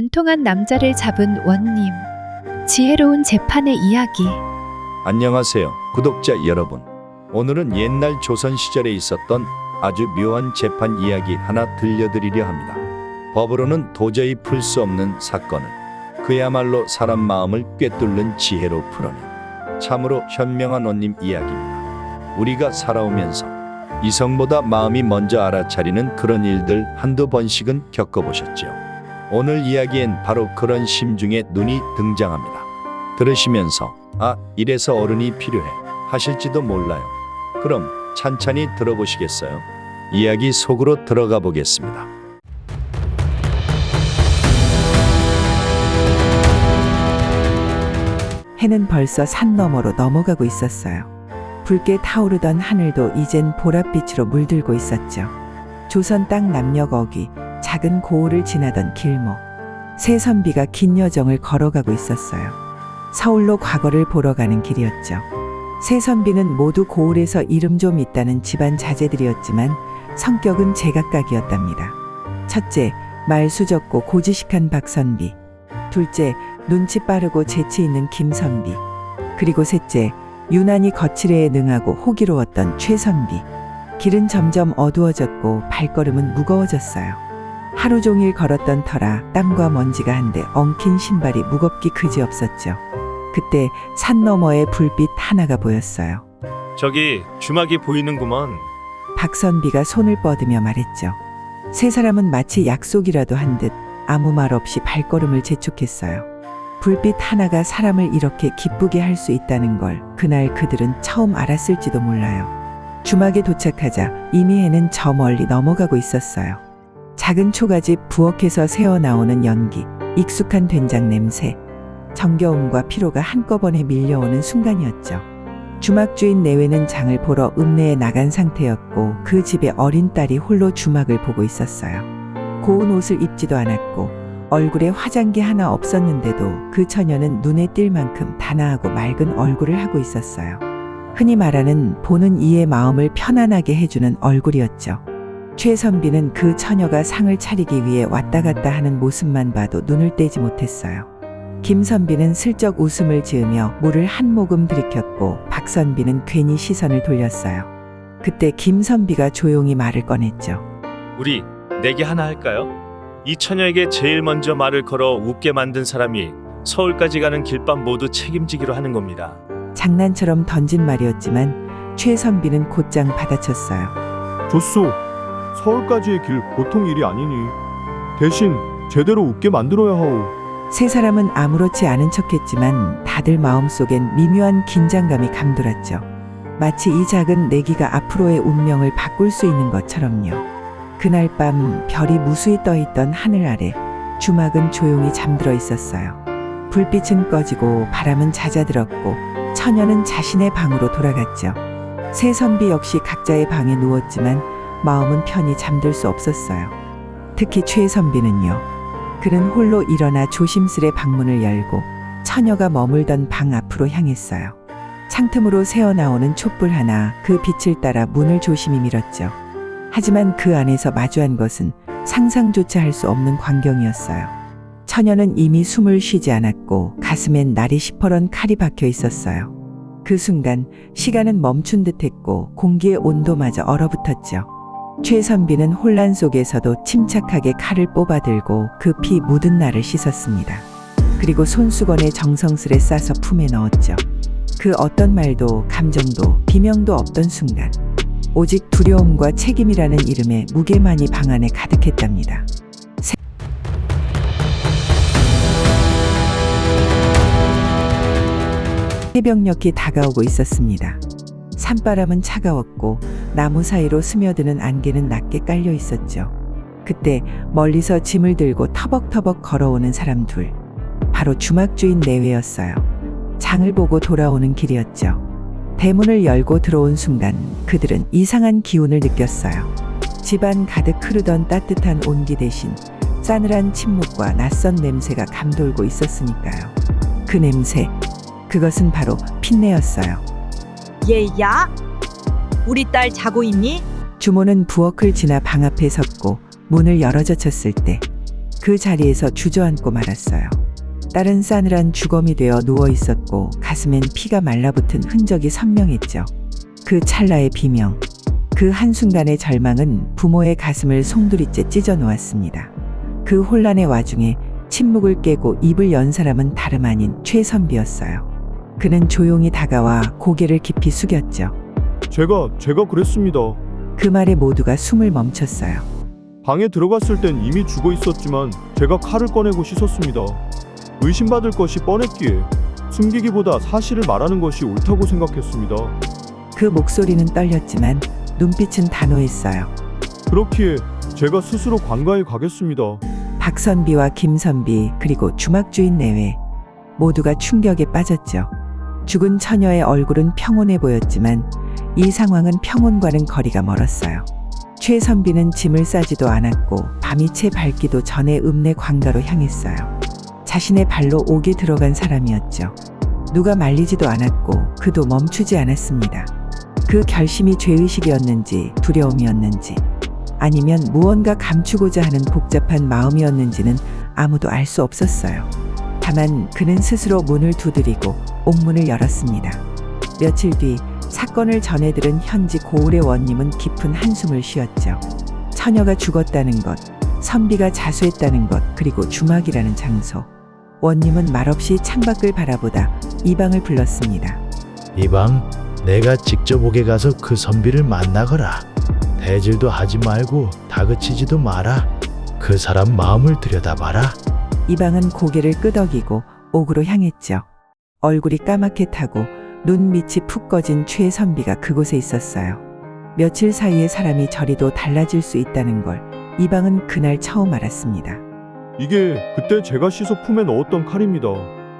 간통한 남자를 잡은 원님. 지혜로운 재판의 이야기. 안녕하세요, 구독자 여러분. 오늘은 옛날 조선 시절에 있었던 아주 묘한 재판 이야기 하나 들려드리려 합니다. 법으로는 도저히 풀 수 없는 사건을 그야말로 사람 마음을 꿰뚫는 지혜로 풀어낸 참으로 현명한 원님 이야기입니다. 우리가 살아오면서 이성보다 마음이 먼저 알아차리는 그런 일들 한두 번씩은 겪어보셨죠. 오늘 이야기엔 바로 그런 심중의 눈이 등장합니다. 들으시면서 이래서 어른이 필요해 하실지도 몰라요. 그럼 찬찬히 들어보시겠어요? 이야기 속으로 들어가 보겠습니다. 해는 벌써 산 너머로 넘어가고 있었어요. 붉게 타오르던 하늘도 이젠 보랏빛으로 물들고 있었죠. 조선 땅 남녘 어귀 작은 고을을 지나던 길목, 새선비가 긴 여정을 걸어가고 있었어요. 서울로 과거를 보러 가는 길이었죠. 새선비는 모두 고을에서 이름 좀 있다는 집안 자제들이었지만 성격은 제각각이었답니다. 첫째, 말수적고 고지식한 박선비. 둘째, 눈치 빠르고 재치 있는 김선비. 그리고 셋째, 유난히 거칠애에 능하고 호기로웠던 최선비. 길은 점점 어두워졌고 발걸음은 무거워졌어요. 하루 종일 걸었던 터라 땀과 먼지가 한데 엉킨 신발이 무겁기 그지없었죠. 그때 산 너머에 불빛 하나가 보였어요. 저기 주막이 보이는구먼. 박선비가 손을 뻗으며 말했죠. 세 사람은 마치 약속이라도 한 듯 아무 말 없이 발걸음을 재촉했어요. 불빛 하나가 사람을 이렇게 기쁘게 할 수 있다는 걸 그날 그들은 처음 알았을지도 몰라요. 주막에 도착하자 이미 해는 저 멀리 넘어가고 있었어요. 작은 초가집 부엌에서 새어나오는 연기, 익숙한 된장 냄새, 정겨움과 피로가 한꺼번에 밀려오는 순간이었죠. 주막 주인 내외는 장을 보러 읍내에 나간 상태였고 그 집의 어린 딸이 홀로 주막을 보고 있었어요. 고운 옷을 입지도 않았고 얼굴에 화장기 하나 없었는데도 그 처녀는 눈에 띌 만큼 단아하고 맑은 얼굴을 하고 있었어요. 흔히 말하는 보는 이의 마음을 편안하게 해주는 얼굴이었죠. 최선비는 그 처녀가 상을 차리기 위해 왔다 갔다 하는 모습만 봐도 눈을 떼지 못했어요. 김선비는 슬쩍 웃음을 지으며 물을 한 모금 들이켰고 박선비는 괜히 시선을 돌렸어요. 그때 김선비가 조용히 말을 꺼냈죠. 우리 내기 하나 할까요? 이 처녀에게 제일 먼저 말을 걸어 웃게 만든 사람이 서울까지 가는 길밥 모두 책임지기로 하는 겁니다. 장난처럼 던진 말이었지만 최선비는 곧장 받아쳤어요. 좋소. 서울까지의 길 보통 일이 아니니 대신 제대로 웃게 만들어야 하오. 세 사람은 아무렇지 않은 척했지만 다들 마음속엔 미묘한 긴장감이 감돌았죠. 마치 이 작은 내기가 앞으로의 운명을 바꿀 수 있는 것처럼요. 그날 밤 별이 무수히 떠있던 하늘 아래 주막은 조용히 잠들어 있었어요. 불빛은 꺼지고 바람은 잦아들었고 처녀는 자신의 방으로 돌아갔죠. 새선비 역시 각자의 방에 누웠지만 마음은 편히 잠들 수 없었어요. 특히 최선비는요. 그는 홀로 일어나 조심스레 방문을 열고 처녀가 머물던 방 앞으로 향했어요. 창틈으로 새어나오는 촛불 하나 그 빛을 따라 문을 조심히 밀었죠. 하지만 그 안에서 마주한 것은 상상조차 할 수 없는 광경이었어요. 처녀는 이미 숨을 쉬지 않았고 가슴엔 날이 시퍼런 칼이 박혀 있었어요. 그 순간 시간은 멈춘 듯했고 공기의 온도마저 얼어붙었죠. 최선비는 혼란 속에서도 침착하게 칼을 뽑아들고 그 피 묻은 날을 씻었습니다. 그리고 손수건에 정성스레 싸서 품에 넣었죠. 그 어떤 말도 감정도 비명도 없던 순간 오직 두려움과 책임이라는 이름의 무게만이 방 안에 가득했답니다. 새벽녘이 다가오고 있었습니다. 산바람은 차가웠고 나무 사이로 스며드는 안개는 낮게 깔려 있었죠. 그때 멀리서 짐을 들고 터벅터벅 걸어오는 사람 둘. 바로 주막주인 내외였어요. 장을 보고 돌아오는 길이었죠. 대문을 열고 들어온 순간 그들은 이상한 기운을 느꼈어요. 집안 가득 흐르던 따뜻한 온기 대신 싸늘한 침묵과 낯선 냄새가 감돌고 있었으니까요. 그 냄새, 그것은 바로 핀내였어요. 얘야, 우리 딸 자고 있니? 주모는 부엌을 지나 방 앞에 섰고 문을 열어젖혔을 때 그 자리에서 주저앉고 말았어요. 딸은 싸늘한 주검이 되어 누워 있었고 가슴엔 피가 말라붙은 흔적이 선명했죠. 그 찰나의 비명, 그 한순간의 절망은 부모의 가슴을 송두리째 찢어 놓았습니다. 그 혼란의 와중에 침묵을 깨고 입을 연 사람은 다름 아닌 최선비였어요. 그는 조용히 다가와 고개를 깊이 숙였죠. 제가 그랬습니다. 그 말에 모두가 숨을 멈췄어요. 방에 들어갔을 땐 이미 죽어 있었지만 제가 칼을 꺼내고 씻었습니다. 의심받을 것이 뻔했기에 숨기기보다 사실을 말하는 것이 옳다고 생각했습니다. 그 목소리는 떨렸지만 눈빛은 단호했어요. 그렇기에 제가 스스로 관가에 가겠습니다. 박선비와 김선비 그리고 주막주인 내외 모두가 충격에 빠졌죠. 죽은 처녀의 얼굴은 평온해 보였지만 이 상황은 평온과는 거리가 멀었어요. 최선비는 짐을 싸지도 않았고 밤이 채 밝기도 전에 읍내 관가로 향했어요. 자신의 발로 옥에 들어간 사람이었죠. 누가 말리지도 않았고 그도 멈추지 않았습니다. 그 결심이 죄의식이었는지 두려움이었는지 아니면 무언가 감추고자 하는 복잡한 마음이었는지는 아무도 알 수 없었어요. 다만 그는 스스로 문을 두드리고 옥문을 열었습니다. 며칠 뒤 사건을 전해 들은 현지 고을의 원님은 깊은 한숨을 쉬었죠. 처녀가 죽었다는 것, 선비가 자수했다는 것, 그리고 주막이라는 장소. 원님은 말없이 창밖을 바라보다 이방을 불렀습니다. 이방, 내가 직접 옥에 가서 그 선비를 만나거라. 대질도 하지 말고 다그치지도 마라. 그 사람 마음을 들여다봐라. 이방은 고개를 끄덕이고 옥으로 향했죠. 얼굴이 까맣게 타고 눈밑이 푹 꺼진 최선비가 그곳에 있었어요. 며칠 사이에 사람이 저리도 달라질 수 있다는 걸 이방은 그날 처음 알았습니다. 이게 그때 제가 씻어 품에 넣었던 칼입니다.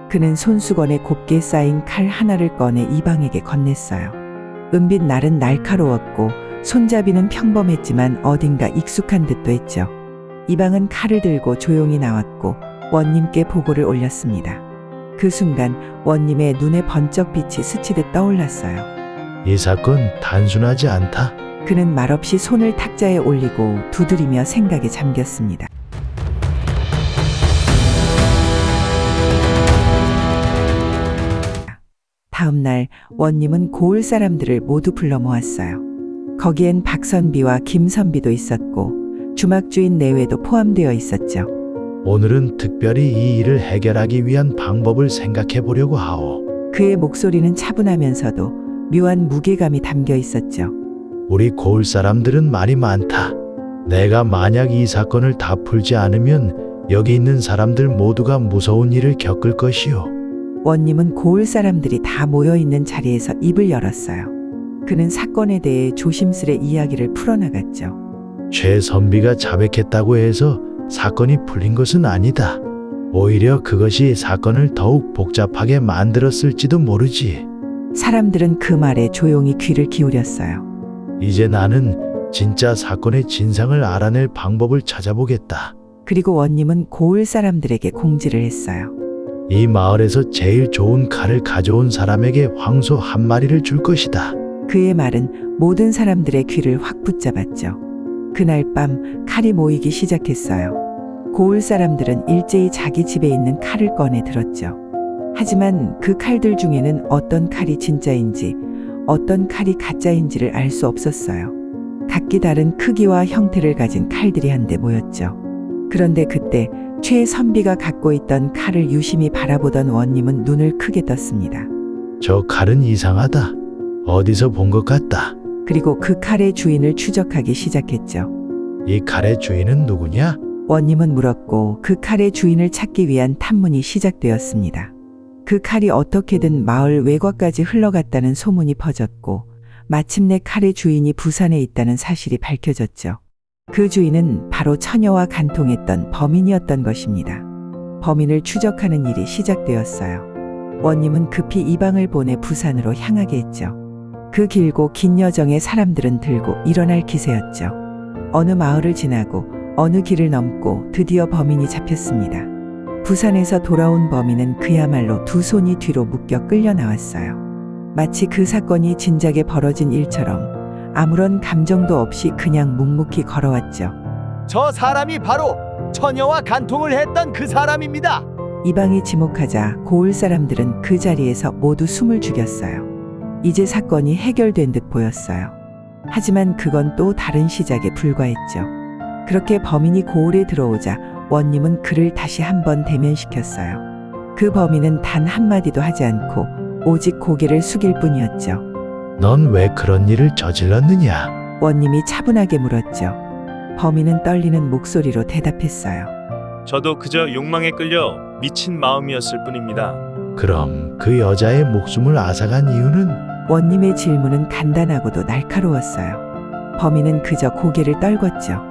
그는 손수건에 곱게 쌓인 칼 하나를 꺼내 이방에게 건넸어요. 은빛 날은 날카로웠고 손잡이는 평범했지만 어딘가 익숙한 듯도 했죠. 이방은 칼을 들고 조용히 나왔고 원님께 보고를 올렸습니다. 그 순간 원님의 눈에 번쩍 빛이 스치듯 떠올랐어요. 이 사건 단순하지 않다. 그는 말없이 손을 탁자에 올리고 두드리며 생각에 잠겼습니다. 다음 날 원님은 고을 사람들을 모두 불러 모았어요. 거기엔 박선비와 김선비도 있었고 주막주인 내외도 포함되어 있었죠. 오늘은 특별히 이 일을 해결하기 위한 방법을 생각해 보려고 하오. 그의 목소리는 차분하면서도 묘한 무게감이 담겨 있었죠. 우리 고을 사람들은 말이 많다. 내가 만약 이 사건을 다 풀지 않으면 여기 있는 사람들 모두가 무서운 일을 겪을 것이오. 원님은 고을 사람들이 다 모여있는 자리에서 입을 열었어요. 그는 사건에 대해 조심스레 이야기를 풀어나갔죠. 최선비가 자백했다고 해서 사건이 풀린 것은 아니다. 오히려 그것이 사건을 더욱 복잡하게 만들었을지도 모르지. 사람들은 그 말에 조용히 귀를 기울였어요. 이제 나는 진짜 사건의 진상을 알아낼 방법을 찾아보겠다. 그리고 원님은 고을 사람들에게 공지를 했어요. 이 마을에서 제일 좋은 칼을 가져온 사람에게 황소 한 마리를 줄 것이다. 그의 말은 모든 사람들의 귀를 확 붙잡았죠. 그날 밤 칼이 모이기 시작했어요. 고을 사람들은 일제히 자기 집에 있는 칼을 꺼내 들었죠. 하지만 그 칼들 중에는 어떤 칼이 진짜인지 어떤 칼이 가짜인지를 알 수 없었어요. 각기 다른 크기와 형태를 가진 칼들이 한데 모였죠. 그런데 그때 최선비가 갖고 있던 칼을 유심히 바라보던 원님은 눈을 크게 떴습니다. 저 칼은 이상하다. 어디서 본 것 같다. 그리고 그 칼의 주인을 추적하기 시작했죠. 이 칼의 주인은 누구냐? 원님은 물었고 그 칼의 주인을 찾기 위한 탐문이 시작되었습니다. 그 칼이 어떻게든 마을 외곽까지 흘러갔다는 소문이 퍼졌고 마침내 칼의 주인이 부산에 있다는 사실이 밝혀졌죠. 그 주인은 바로 처녀와 간통했던 범인이었던 것입니다. 범인을 추적하는 일이 시작되었어요. 원님은 급히 이방을 보내 부산으로 향하게 했죠. 그 길고 긴 여정에 사람들은 들고 일어날 기세였죠. 어느 마을을 지나고 어느 길을 넘고 드디어 범인이 잡혔습니다. 부산에서 돌아온 범인은 그야말로 두 손이 뒤로 묶여 끌려 나왔어요. 마치 그 사건이 진작에 벌어진 일처럼 아무런 감정도 없이 그냥 묵묵히 걸어왔죠. 저 사람이 바로 처녀와 간통을 했던 그 사람입니다. 이방이 지목하자 고을 사람들은 그 자리에서 모두 숨을 죽였어요. 이제 사건이 해결된 듯 보였어요. 하지만 그건 또 다른 시작에 불과했죠. 그렇게 범인이 고을에 들어오자 원님은 그를 다시 한번 대면시켰어요. 그 범인은 단 한마디도 하지 않고 오직 고개를 숙일 뿐이었죠. 넌 왜 그런 일을 저질렀느냐? 원님이 차분하게 물었죠. 범인은 떨리는 목소리로 대답했어요. 저도 그저 욕망에 끌려 미친 마음이었을 뿐입니다. 그럼 그 여자의 목숨을 앗아간 이유는? 원님의 질문은 간단하고도 날카로웠어요. 범인은 그저 고개를 떨궜죠.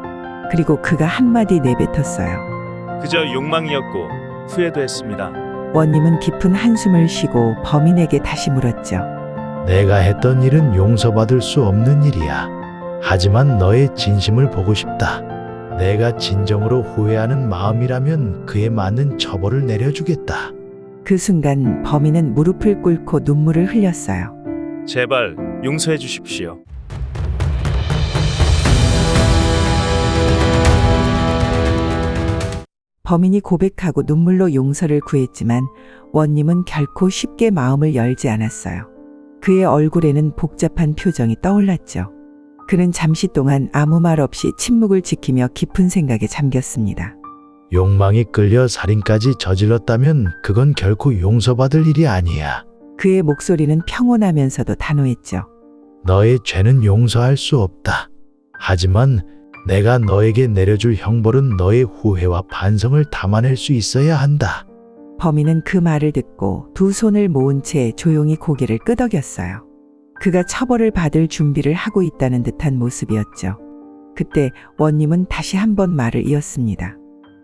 그리고 그가 한마디 내뱉었어요. 그저 욕망이었고 후회도 했습니다. 원님은 깊은 한숨을 쉬고 범인에게 다시 물었죠. 내가 했던 일은 용서받을 수 없는 일이야. 하지만 너의 진심을 보고 싶다. 내가 진정으로 후회하는 마음이라면 그에 맞는 처벌을 내려주겠다. 그 순간 범인은 무릎을 꿇고 눈물을 흘렸어요. 제발 용서해 주십시오. 범인이 고백하고 눈물로 용서를 구했지만 원님은 결코 쉽게 마음을 열지 않았어요. 그의 얼굴에는 복잡한 표정이 떠올랐죠. 그는 잠시 동안 아무 말 없이 침묵을 지키며 깊은 생각에 잠겼습니다. 욕망이 끌려 살인까지 저질렀다면 그건 결코 용서받을 일이 아니야. 그의 목소리는 평온하면서도 단호했죠. 너의 죄는 용서할 수 없다. 하지만 내가 너에게 내려줄 형벌은 너의 후회와 반성을 담아낼 수 있어야 한다. 범인은 그 말을 듣고 두 손을 모은 채 조용히 고개를 끄덕였어요. 그가 처벌을 받을 준비를 하고 있다는 듯한 모습이었죠. 그때 원님은 다시 한번 말을 이었습니다.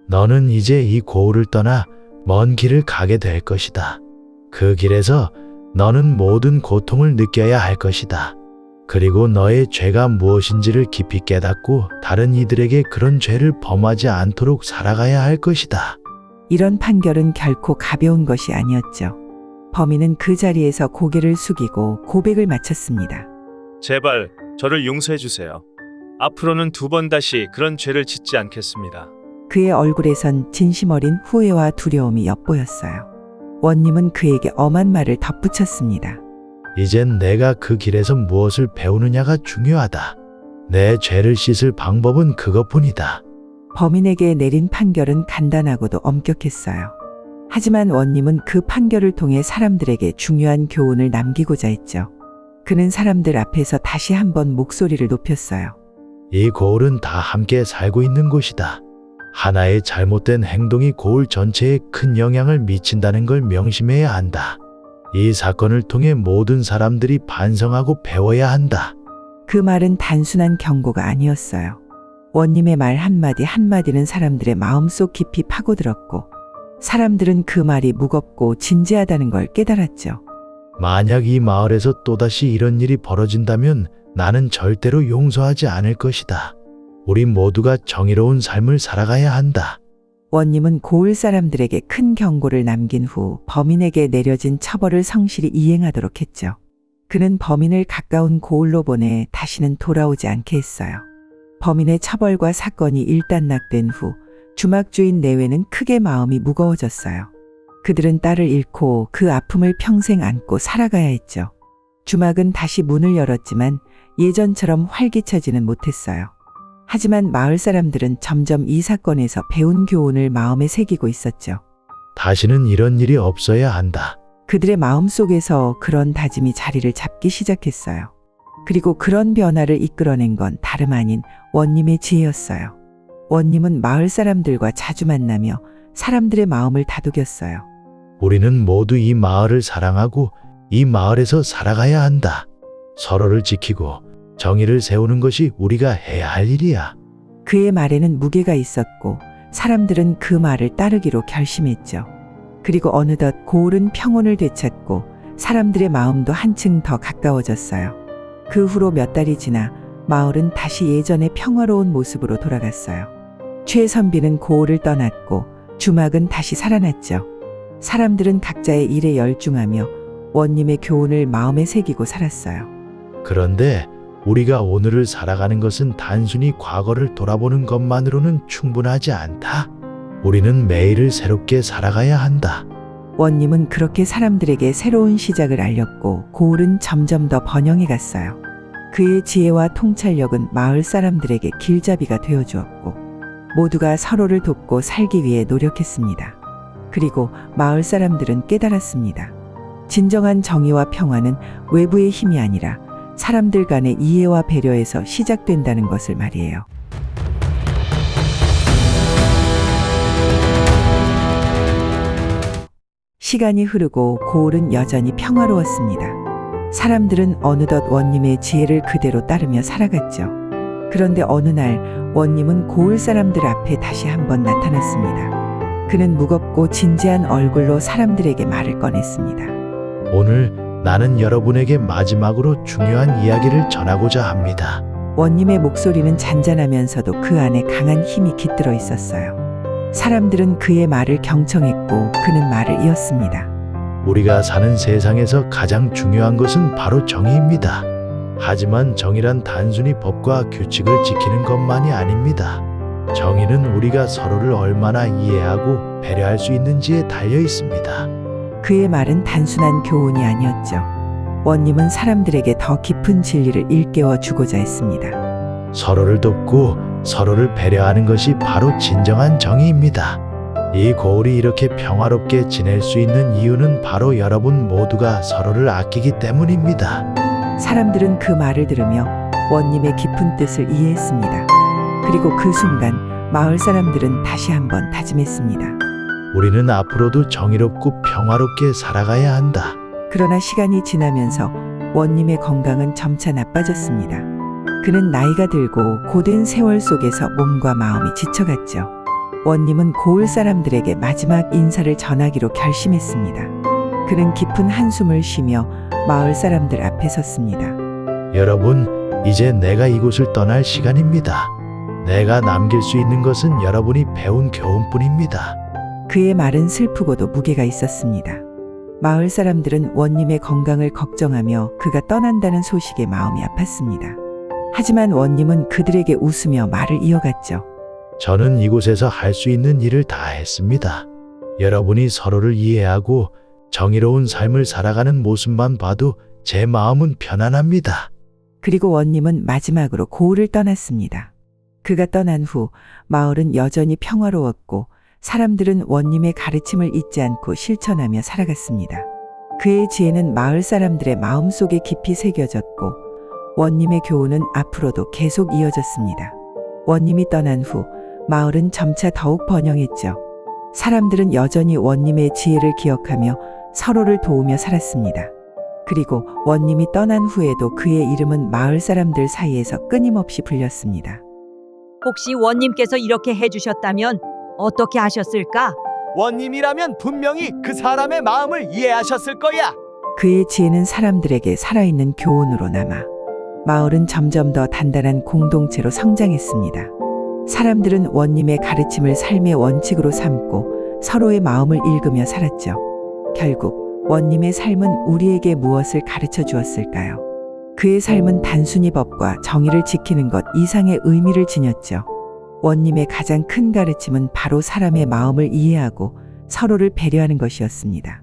너는 이제 이 고을을 떠나 먼 길을 가게 될 것이다. 그 길에서 너는 모든 고통을 느껴야 할 것이다. 그리고 너의 죄가 무엇인지를 깊이 깨닫고 다른 이들에게 그런 죄를 범하지 않도록 살아가야 할 것이다. 이런 판결은 결코 가벼운 것이 아니었죠. 범인은 그 자리에서 고개를 숙이고 고백을 마쳤습니다. 제발 저를 용서해 주세요. 앞으로는 2번 다시 그런 죄를 짓지 않겠습니다. 그의 얼굴에선 진심 어린 후회와 두려움이 엿보였어요. 원님은 그에게 엄한 말을 덧붙였습니다. 이젠 내가 그 길에서 무엇을 배우느냐가 중요하다. 내 죄를 씻을 방법은 그것뿐이다. 범인에게 내린 판결은 간단하고도 엄격했어요. 하지만 원님은 그 판결을 통해 사람들에게 중요한 교훈을 남기고자 했죠. 그는 사람들 앞에서 다시 한번 목소리를 높였어요. 이 고을은 다 함께 살고 있는 곳이다. 하나의 잘못된 행동이 고을 전체에 큰 영향을 미친다는 걸 명심해야 한다. 이 사건을 통해 모든 사람들이 반성하고 배워야 한다. 그 말은 단순한 경고가 아니었어요. 원님의 말 한마디 한마디는 사람들의 마음속 깊이 파고들었고 사람들은 그 말이 무겁고 진지하다는 걸 깨달았죠. 만약 이 마을에서 또다시 이런 일이 벌어진다면 나는 절대로 용서하지 않을 것이다. 우리 모두가 정의로운 삶을 살아가야 한다. 원님은 고을 사람들에게 큰 경고를 남긴 후 범인에게 내려진 처벌을 성실히 이행하도록 했죠. 그는 범인을 가까운 고을로 보내 다시는 돌아오지 않게 했어요. 범인의 처벌과 사건이 일단락된 후 주막주인 내외는 크게 마음이 무거워졌어요. 그들은 딸을 잃고 그 아픔을 평생 안고 살아가야 했죠. 주막은 다시 문을 열었지만 예전처럼 활기차지는 못했어요. 하지만 마을 사람들은 점점 이 사건에서 배운 교훈을 마음에 새기고 있었죠. 다시는 이런 일이 없어야 한다. 그들의 마음속에서 그런 다짐이 자리를 잡기 시작했어요. 그리고 그런 변화를 이끌어낸 건 다름 아닌 원님의 지혜였어요. 원님은 마을 사람들과 자주 만나며 사람들의 마음을 다독였어요. 우리는 모두 이 마을을 사랑하고 이 마을에서 살아가야 한다. 서로를 지키고 정의를 세우는 것이 우리가 해야 할 일이야. 그의 말에는 무게가 있었고 사람들은 그 말을 따르기로 결심했죠. 그리고 어느덧 고을은 평온을 되찾고 사람들의 마음도 한층 더 가까워졌어요. 그 후로 몇 달이 지나 마을은 다시 예전의 평화로운 모습으로 돌아갔어요. 최선비는 고을을 떠났고 주막은 다시 살아났죠. 사람들은 각자의 일에 열중하며 원님의 교훈을 마음에 새기고 살았어요. 그런데 우리가 오늘을 살아가는 것은 단순히 과거를 돌아보는 것만으로는 충분하지 않다. 우리는 매일을 새롭게 살아가야 한다. 원님은 그렇게 사람들에게 새로운 시작을 알렸고 고을은 점점 더 번영해 갔어요. 그의 지혜와 통찰력은 마을 사람들에게 길잡이가 되어주었고 모두가 서로를 돕고 살기 위해 노력했습니다. 그리고 마을 사람들은 깨달았습니다. 진정한 정의와 평화는 외부의 힘이 아니라 사람들 간의 이해와 배려에서 시작된다는 것을 말이에요. 시간이 흐르고 고을은 여전히 평화로웠습니다. 사람들은 어느덧 원님의 지혜를 그대로 따르며 살아갔죠. 그런데 어느 날 원님은 고을 사람들 앞에 다시 한번 나타났습니다. 그는 무겁고 진지한 얼굴로 사람들에게 말을 꺼냈습니다. 오늘 나는 여러분에게 마지막으로 중요한 이야기를 전하고자 합니다. 원님의 목소리는 잔잔하면서도 그 안에 강한 힘이 깃들어 있었어요. 사람들은 그의 말을 경청했고 그는 말을 이었습니다. 우리가 사는 세상에서 가장 중요한 것은 바로 정의입니다. 하지만 정의란 단순히 법과 규칙을 지키는 것만이 아닙니다. 정의는 우리가 서로를 얼마나 이해하고 배려할 수 있는지에 달려 있습니다. 그의 말은 단순한 교훈이 아니었죠. 원님은 사람들에게 더 깊은 진리를 일깨워 주고자 했습니다. 서로를 돕고 서로를 배려하는 것이 바로 진정한 정의입니다. 이 고을이 이렇게 평화롭게 지낼 수 있는 이유는 바로 여러분 모두가 서로를 아끼기 때문입니다. 사람들은 그 말을 들으며 원님의 깊은 뜻을 이해했습니다. 그리고 그 순간 마을 사람들은 다시 한번 다짐했습니다. 우리는 앞으로도 정의롭고 평화롭게 살아가야 한다. 그러나 시간이 지나면서 원님의 건강은 점차 나빠졌습니다. 그는 나이가 들고 고된 세월 속에서 몸과 마음이 지쳐갔죠. 원님은 고을 사람들에게 마지막 인사를 전하기로 결심했습니다. 그는 깊은 한숨을 쉬며 마을 사람들 앞에 섰습니다. 여러분, 이제 내가 이곳을 떠날 시간입니다. 내가 남길 수 있는 것은 여러분이 배운 교훈뿐입니다. 그의 말은 슬프고도 무게가 있었습니다. 마을 사람들은 원님의 건강을 걱정하며 그가 떠난다는 소식에 마음이 아팠습니다. 하지만 원님은 그들에게 웃으며 말을 이어갔죠. 저는 이곳에서 할 수 있는 일을 다 했습니다. 여러분이 서로를 이해하고 정의로운 삶을 살아가는 모습만 봐도 제 마음은 편안합니다. 그리고 원님은 마지막으로 고을을 떠났습니다. 그가 떠난 후 마을은 여전히 평화로웠고 사람들은 원님의 가르침을 잊지 않고 실천하며 살아갔습니다. 그의 지혜는 마을 사람들의 마음속에 깊이 새겨졌고 원님의 교훈은 앞으로도 계속 이어졌습니다. 원님이 떠난 후 마을은 점차 더욱 번영했죠. 사람들은 여전히 원님의 지혜를 기억하며 서로를 도우며 살았습니다. 그리고 원님이 떠난 후에도 그의 이름은 마을 사람들 사이에서 끊임없이 불렸습니다. 혹시 원님께서 이렇게 해주셨다면 어떻게 하셨을까? 원님이라면 분명히 그 사람의 마음을 이해하셨을 거야. 그의 지혜는 사람들에게 살아있는 교훈으로 남아 마을은 점점 더 단단한 공동체로 성장했습니다. 사람들은 원님의 가르침을 삶의 원칙으로 삼고 서로의 마음을 읽으며 살았죠. 결국 원님의 삶은 우리에게 무엇을 가르쳐 주었을까요? 그의 삶은 단순히 법과 정의를 지키는 것 이상의 의미를 지녔죠. 원님의 가장 큰 가르침은 바로 사람의 마음을 이해하고 서로를 배려하는 것이었습니다.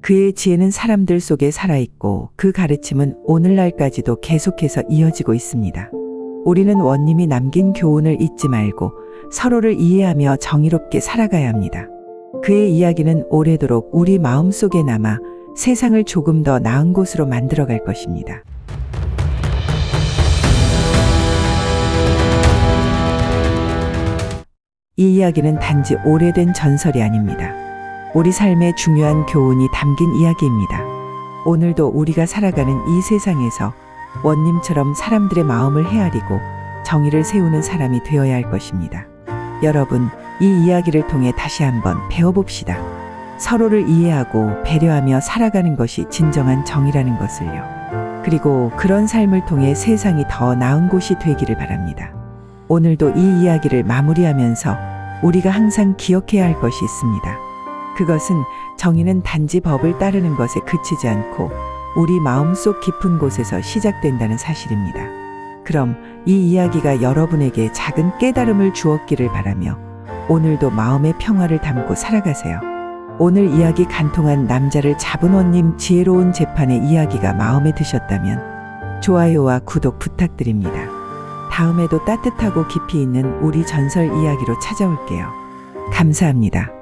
그의 지혜는 사람들 속에 살아있고 그 가르침은 오늘날까지도 계속해서 이어지고 있습니다. 우리는 원님이 남긴 교훈을 잊지 말고 서로를 이해하며 정의롭게 살아가야 합니다. 그의 이야기는 오래도록 우리 마음속에 남아 세상을 조금 더 나은 곳으로 만들어갈 것입니다. 이 이야기는 단지 오래된 전설이 아닙니다. 우리 삶의 중요한 교훈이 담긴 이야기입니다. 오늘도 우리가 살아가는 이 세상에서 원님처럼 사람들의 마음을 헤아리고 정의를 세우는 사람이 되어야 할 것입니다. 여러분, 이 이야기를 통해 다시 한번 배워봅시다. 서로를 이해하고 배려하며 살아가는 것이 진정한 정의라는 것을요. 그리고 그런 삶을 통해 세상이 더 나은 곳이 되기를 바랍니다. 오늘도 이 이야기를 마무리하면서 우리가 항상 기억해야 할 것이 있습니다. 그것은 정의는 단지 법을 따르는 것에 그치지 않고 우리 마음속 깊은 곳에서 시작된다는 사실입니다. 그럼 이 이야기가 여러분에게 작은 깨달음을 주었기를 바라며 오늘도 마음의 평화를 담고 살아가세요. 오늘 이야기 간통한 남자를 잡은 원님 지혜로운 재판의 이야기가 마음에 드셨다면 좋아요와 구독 부탁드립니다. 다음에도 따뜻하고 깊이 있는 우리 전설 이야기로 찾아올게요. 감사합니다.